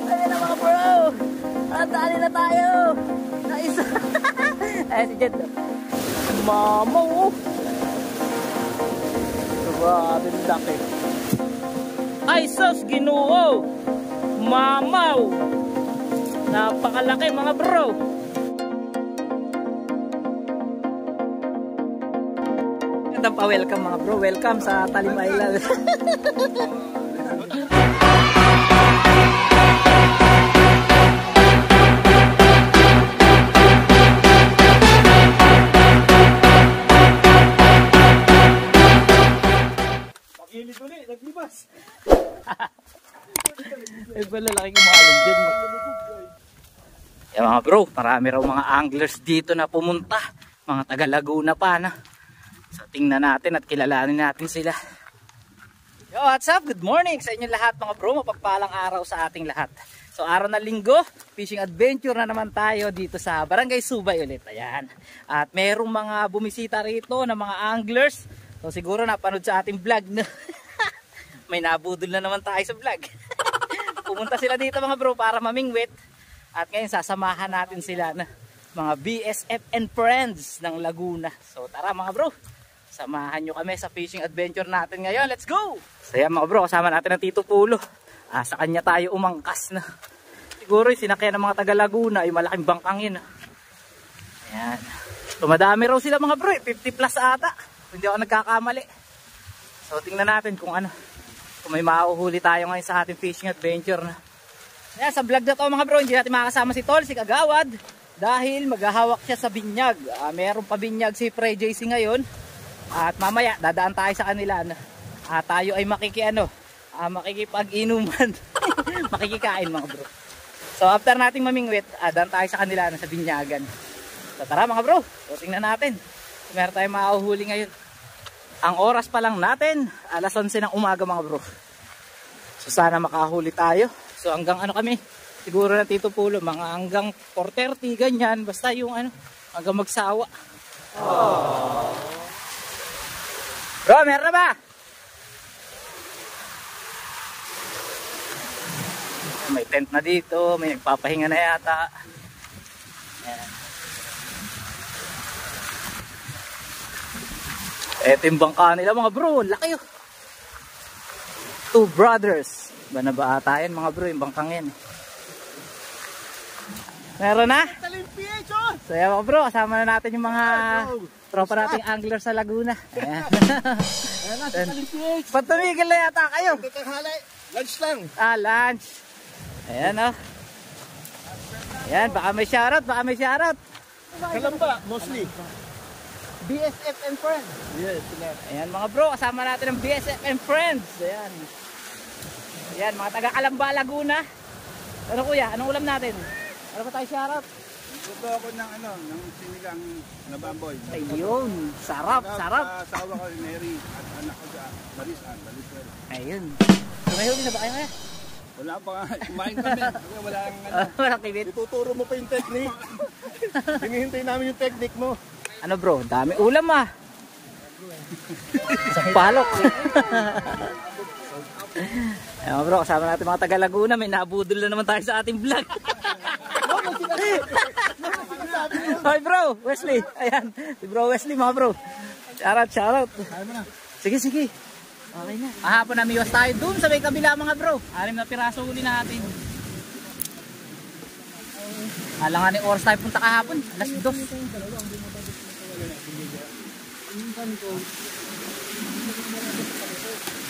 Ayun na mga bro. Dali na tayo. Nice. Ayan si Jed. Mamaw. Grabe laki. Ay sus, Ginoo. Mamaw. Napakalaki mga bro. Gandang pa-welcome mga bro. Welcome sa Talim Island. Naglibas. Ay pala laki kumakalong dyan. Yan mga bro, marami raw mga anglers dito na pumunta. Mga taga Laguna pa na. So tingnan natin at kilalanin natin sila. Yo, what's up? Good morning sa inyo lahat mga bro. Mapagpalang araw sa ating lahat. So araw na linggo, fishing adventure na naman tayo dito sa Barangay Subay ulit. Ayan. At merong mga bumisita rito na mga anglers. So siguro napanood sa ating vlog no? May nabudol na naman tayo sa vlog. Pumunta sila dito mga bro para mamingwit. At ngayon sasamahan natin sila na mga BSF and friends ng Laguna. So tara mga bro, samahan nyo kami sa fishing adventure natin ngayon. Let's go! So yan mga bro, kasama natin ang Tito Pulo. Sa kanya tayo umangkas na. Siguro yung sinakyan ng mga taga Laguna ay malaking bangkang yun. Ayan. So madami raw sila mga bro, 50 plus ata. Hindi ako nagkakamali. So tingnan natin kung ano, kung may mauhuli tayo ngayon sa ating fishing adventure na. Ayan, sa vlog na to mga bro, hindi natin makakasama si Tol, si Kagawad. Dahil maghahawak siya sa binyag. Meron pa binyag si Pre JC ngayon. At mamaya dadaan tayo sa kanila. Tayo ay makikipag-inuman. Makikikain mga bro. So after nating mamingwit, daan tayo sa kanila sa binyagan. So tara mga bro, so tingnan natin. Meron tayong mauhuli ngayon. Ang oras pa lang natin, alas 11 ng umaga mga bro. So sana makahuli tayo. So hanggang ano kami, siguro na Tito Pulo, mga hanggang 4:30 ganyan. Basta yung hanggang magsawa. Aww. Bro, meron na ba? May tent na dito, may nagpapahinga na yata. Ayan. Eto yung bangka nila mga bro, laki yun. Two brothers. Ba na ba ata yan mga bro, yung bangkang yan. Meron na? So yan mga bro, kasama na natin yung mga tropa nating angler sa Laguna. Ayan. Patumigil na yata kayo. Lunch lang. Lunch. Ayan o. Ayan, baka may shoutout, Kalamba, mostly. BSF and friends. Yes, ayan mga bro, kasama natin ng BSF and friends. Ayan. Ayan, mga taga Kalamba, Laguna. Ano kuya, anong ulam natin? Ano ba tayo shoutout? Gusto ako ng sinigang na bamboy. Ayun, sarap. Asawa ko ni Mary at anak ko sa Balisan. Ayun. So may huli na ba kayo kaya? Wala pa nga, kumain kami. Wala nang Walang kibit. Ituturo mo pa yung technique. Hinihintay namin yung technique mo. Ano bro, dami ulam Isang palok. Ayan bro, kasama natin mga taga Laguna. May nabudol na naman tayo sa ating vlog. Hi bro, Wesley. Ayan, si bro Wesley mga bro. Shoutout. Sige. Okay na. Kahapon namiwas tayo dun sa may kabila mga bro. 6 na piraso uli natin. Alangan ni oras tayo punta kahapon. Alas 2.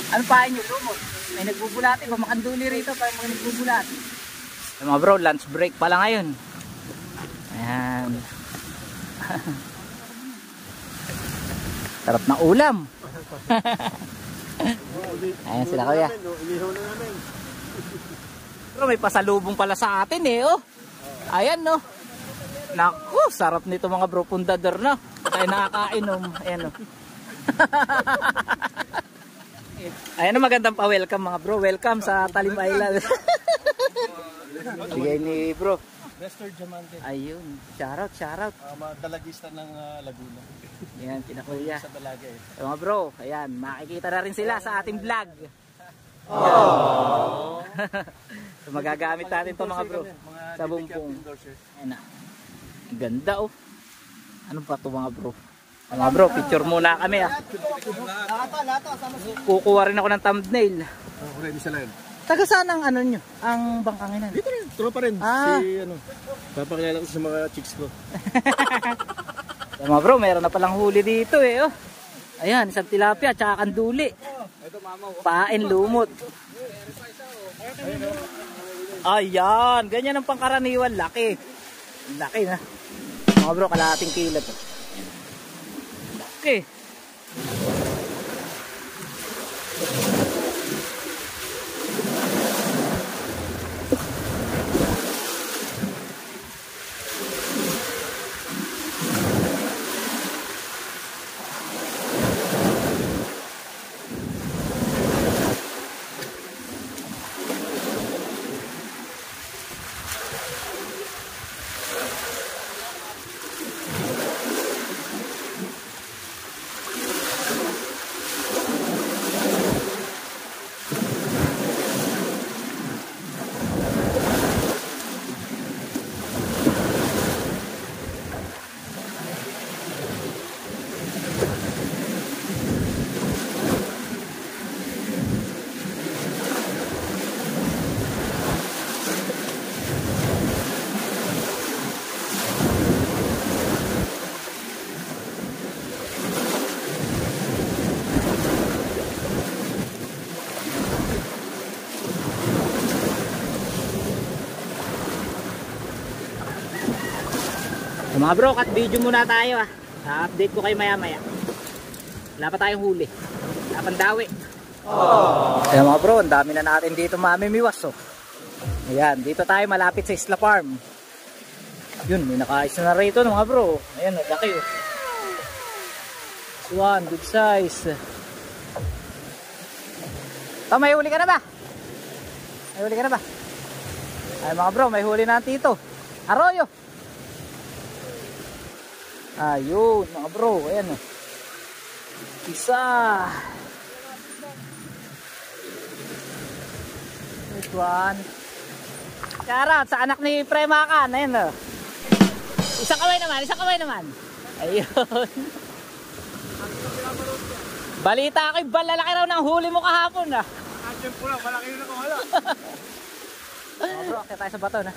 Ano pa inyo bro mo? May nagbubulati ba? Makanduli rito pa yung mga nagbubulati. Mga bro, lunch break pala ngayon. Ayan. Sarap na ulam. Ayan sila kuya. Pero may pasalubong pala sa atin oh. Ayan no. Naku, sarap nito mga bro, pundador no. Tayo nakakainom. Ayan no. Ayan na, magandang pa-welcome mga bro. Welcome sa Talim Island. Bigay ni bro Lester Diamante. Ayun, shoutout. Dalagista ng Laguna. Ayan, kinakuya. Sa dalaga Mga bro, ayan, makikita na rin sila sa ating vlog. Aww. So So, magagamit natin to mga bro. Sa bumpong. Ayan na. Ang ganda oh. Ano pa to mga bro? Mga bro, picture muna kami ah. Kukuha rin ako ng thumbnail. Ready sila yun. Taga saan ang ano nyo? Ang bangkanginan? Dito rin, tropa rin. Si ano, papakilala ko sa mga chicks ko. So, mga bro, meron na palang huli dito eh oh. Ayan, isang tilapia, tsaka kanduli. Pain lumot. Ayan, ganyan ang pangkaraniwan, laki. Laki na. Mga bro, kalahating kilo to. Laki. So, mga bro, cut video muna tayo ah. Update ko kayo maya maya. Wala pa tayong huli. Wala pang dawi. Ayan mga bro, ang dami na natin dito mamimiwas oh. Ayan, dito tayo malapit sa Isla Farm. Yun, may nakaisa na rito mga bro. Ayan, laki oh. This one, good size. Oh, may huli ka na ba? May huli ka na ba? Ay mga bro, may huli na tito. Arroyo. Ayun mga bro, ayan o. Isa. This one. Shoutout sa anak ni Premakan, ayan o. Isang kamay naman, isang kamay naman. Ayun. Balita ako'y balalaki raw ng huli mo kahapon ah. Action po lang, malaki yun ako wala. Mga bro, kaya tayo sa bato na.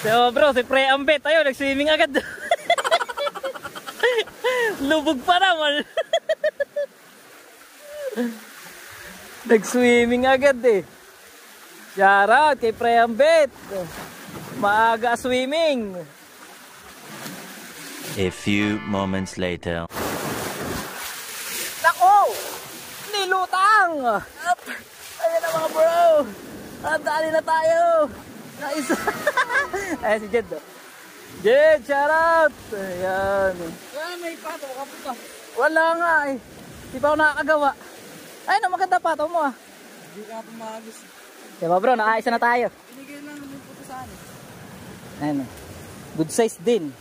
So bro, si Pre Ambet, ayun, nag-swimming agad. Lubog pa naman. Nag-swimming agad eh. Shoutout kay Pre Ambet. Maaga swimming. A few moments later. Nako! Nilutang! Ayan na mga bro. Dali na tayo. Nice. Ayan si Jed. Jed, shoutout. Ayan. May pato, kaputa. Wala nga eh. Di pa ako nakakagawa. Ayun na, maganda pato mo ah. Hindi ka pumagis. Diba bro, nakaisa na tayo. Binigay lang ng puto sa akin. Ayan. Good size din.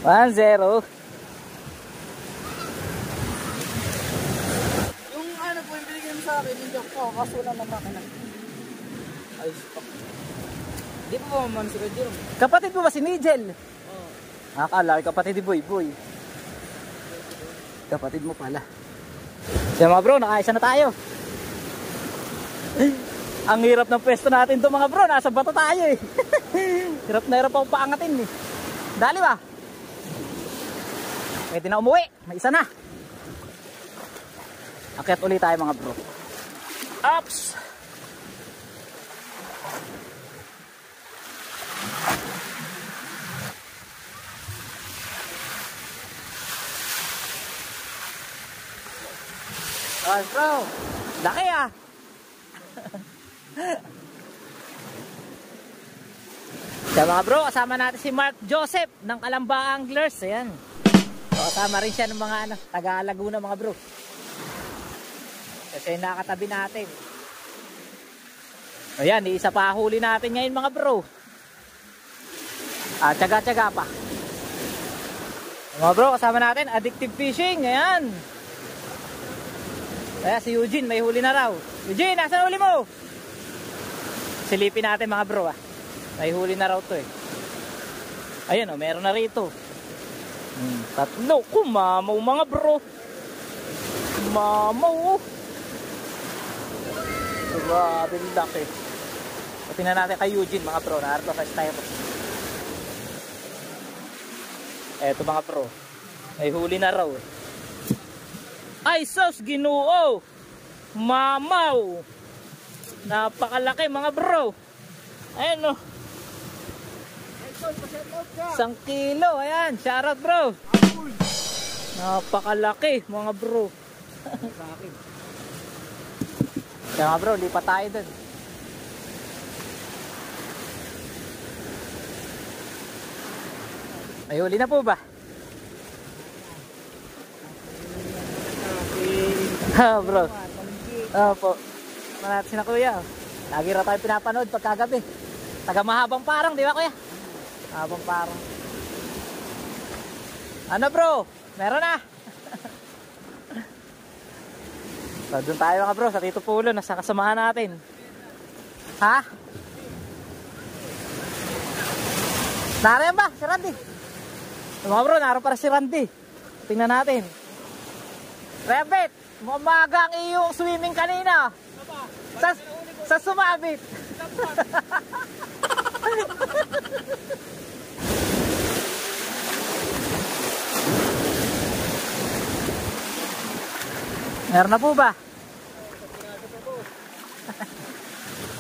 1-0. Yung ano po yung binigay mo sa akin, yung joke ko, kaso wala na makina. Ayos pa. Di pa ba man si Kadir? Kapatid mo ba si Nigel? Oo. Akala, kapatid ni Boy Boy. Kapatid mo pala. Kaya mga bro, nakaisa na tayo. Ang hirap ng pwesto natin to mga bro. Nasa bato tayo eh. Hirap na hirap ako paangatin eh. Dali ba? Pwede na umuwi. May isa na. Akyat ulit tayo mga bro. Ups! Oh, bro. Laki ah. Kaya mga bro, kasama natin si Mark Joseph ng Kalamba Anglers. Ayan. So, kasama rin siya ng mga taga Laguna mga bro. Kasi nakatabi natin. Ayan, isa pa huli natin ngayon mga bro. Tsaga-tsaga pa. Mga bro, kasama natin, addictive fishing. Ayan. Kaya si Eugene, may huli na raw. Eugene, nasa huli mo? Silipin natin mga bro ah. May huli na raw to eh. Ayan o, meron na rito. Tatlo, kumamaw mga bro. Mamaw. Grabe laki. Tingnan natin kay Eugene mga bro. Naarito sa styro. Eto mga bro. May huli na raw. Ay sos, Ginoo. Mamaw. Napakalaki mga bro. Ayan o. 1 kilo. Ayan. Shoutout bro. Napakalaki mga bro. Kaya mga bro, lipat tayo dun. May huli na po ba? Ha bro. Opo. Manat si na kuya. Lagi raw tayo pinapanood pagkagabi. Taga Mahabang Parang, di ba kuya? Mahabang Parang. Ano bro? Meron na. So doon tayo mga bro sa Tito Pulo. Nasa kasamahan natin. Ha? Narayan ba? Si Randy. Mga bro, naroon para si Randy. Tingnan natin. Rebet, umaga ang iyong swimming kanina. Sa sumabit. Meron na po ba?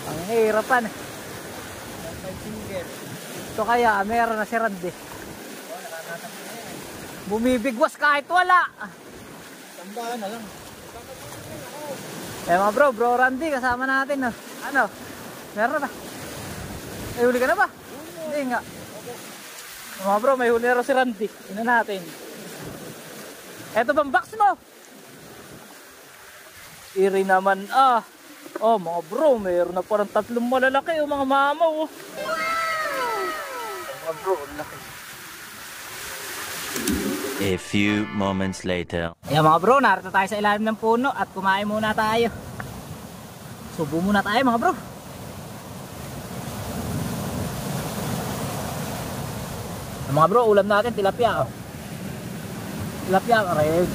Ang hirapan. Ito kaya, meron na si Randy. Bumibigwas kahit wala. Tambahan na lang. Eh mga bro Randy kasama natin no. Ano? Meron na ba? May huli ka na ba? Hindi nga. Mga bro, may huli na rin si Randy. Tingnan natin. Eto bang box mo? Iri naman ah. Oh mga bro, mayroon na parang 3 malalaki o mga mamaw. Wow! Mga bro, laki. A few moments later. Ayan mga bro, narito tayo sa ilalim ng puno at kumain muna tayo. Subo muna tayo mga bro. Mga bro, ulam natin tilapia oh. Tilapia, red.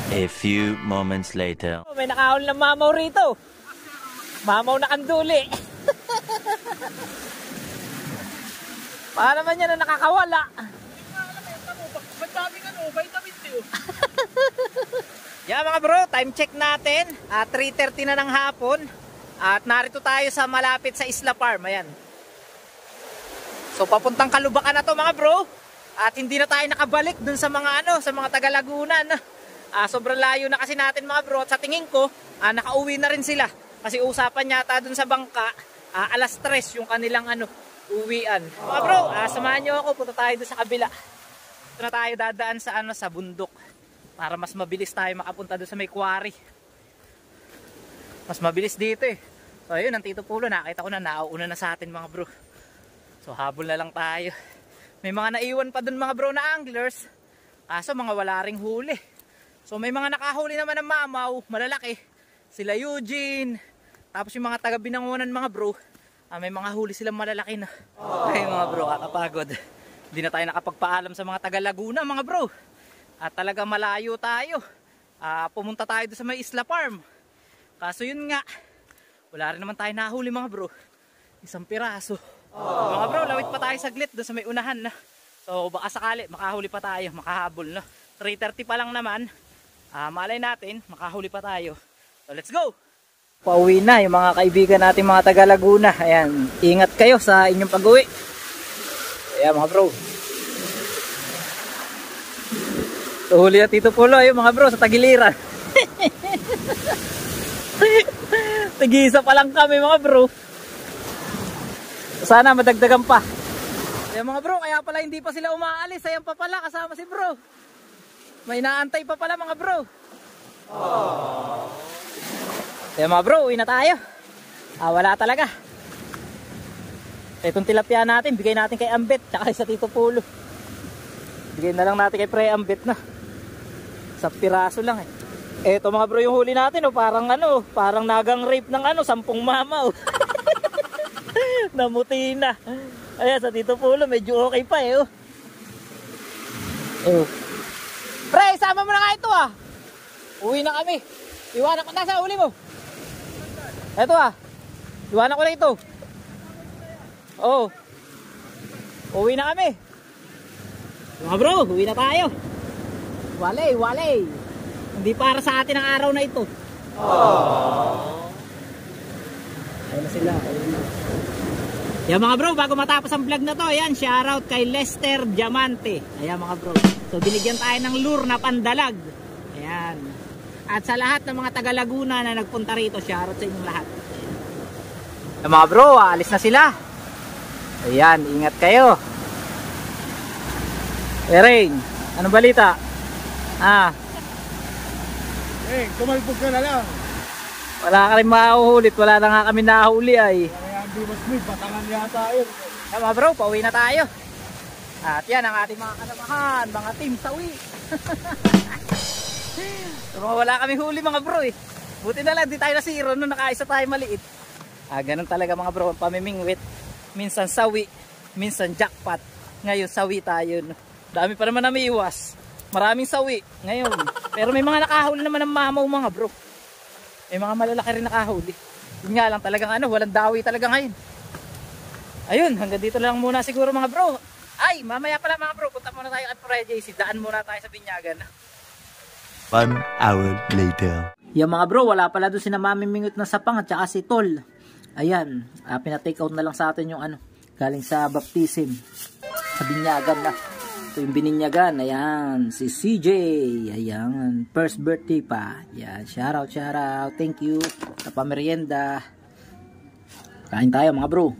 A few moments later. May nakahol ng mamaw rito. Mamaw na kanduli. Paano naman yan na nakakawala? Ba't daming vitamin D? Yeah mga bro, time check natin. 3:30 na ng hapon. At narito tayo sa malapit sa Isla Farm. Ayan. So papuntang Kalubakan na to mga bro. At hindi na tayo nakabalik dun sa mga sa mga taga Laguna na. Sobrang layo na kasi natin mga bro. At sa tingin ko, nakauwi na rin sila. Kasi usapan yata dun sa bangka, alas 3 yung kanilang uwian. Mga bro, samahan nyo ako. Punta tayo dun sa kabila. Ito na tayo dadaan sa sa bundok. Para mas mabilis tayo makapunta dun sa may quarry. Mas mabilis dito eh. So ayun, ang Tito Pulo, nakita ko na nauuna na sa atin mga bro. So habol na lang tayo. May mga naiwan pa dun mga bro na anglers. Kaso mga wala ring huli. So may mga nakahuli naman ng mamaw, malalaki. Sila Eugene. Tapos yung mga taga Binangonan mga bro, may mga huli silang malalaki na. Ay mga bro, kakapagod. Hindi na tayo nakapagpaalam sa mga taga Laguna mga bro. At talaga malayo tayo. Pumunta tayo sa may Isla Farm. Kaso yun nga, wala rin naman tayo nahuli mga bro. 1 piraso. Mga bro, lawit pa tayo saglit doon sa may unahan na. So baka sakali makahuli pa tayo, makahabol no. 3:30 pa lang naman. Malay natin, makahuli pa tayo. So let's go! Pauwi na yung mga kaibigan natin mga taga Laguna. Ayan, ingat kayo sa inyong pag-uwi. Ayan mga bro. So huli na Tito Pulo yung mga bro sa Tagiliran. Tigisa pa lang kami mga bro. Sana madagdagan pa. Ayan mga bro, kaya pala hindi pa sila umaalis. Ayan pa pala, kasama si bro. May naantay pa pala mga bro. Ayan mga bro, uwi na tayo. Wala talaga. Itong tilapia natin, bigay natin kay Ambet tsaka sa Tito Pulo. Bigay na lang natin kay Pre Ambet na. Sa piraso lang eh. Eto mga bro yung huli natin oh, parang nagang rape ng 10 mama oh. Namuti na. Ayan sa Tito Pulo medyo okay pa eh oh. Oh. Pre, sama mo na nga ito ah. Uwi na kami. Iwanan ko na sa huli mo. Eto ah. Iwanan ko na ito. Oh. Uwi na kami. Mga bro, uwi na tayo. Wale. Hindi para sa atin ang araw na ito. Ayun na sila. Yan mga bro, bago matapos ang vlog na to, ayan, shoutout kay Lester Diamante. Ayan mga bro. So binigyan tayo ng lure na pandalag. Ayan. At sa lahat ng mga taga Laguna na nagpunta rito, shoutout sa inyong lahat. Ayan mga bro, aalis na sila. Ayan, ingat kayo. Ering, anong balita? Kumalpog ka na lang. Wala ka rin mahuhulit, wala na nga kami nahuli ay. Kaya hindi mas may batangan yata yun. Ayan mga bro, pauwi na tayo. At yan ang ating mga kasamahan, mga team sawi. So, wala kami huli mga bro eh. Buti na lang, di tayo nasiro nung nakaisa tayo maliit. Ganun talaga mga bro, pamimingwit. Minsan sawi, minsan jackpot. Ngayon sawi tayo. Dami pa naman namiiwas. Maraming sawi ngayon. Pero may mga nakahuli naman ng mamaw mga bro. May mga malalaki rin nakahuli. Yun nga lang talagang walang dawi talaga ngayon. Ayun, hanggang dito lang muna siguro mga bro. Ay, mamaya pala mga bro, punta muna tayo at Pre JC. Daan muna tayo sa Binyagan. 1 hour later. Yung mga bro, wala pala doon si na Mamimingot na Sapang at saka si Tol. Ayan, pina-take out na lang sa atin yung galing sa baptism. Sa Binyagan na. Ito yung bininyagan. Ayan, si CJ. Ayan, first birthday pa. Ayan, shoutout. Thank you. Sa pamerienda. Kain tayo mga bro.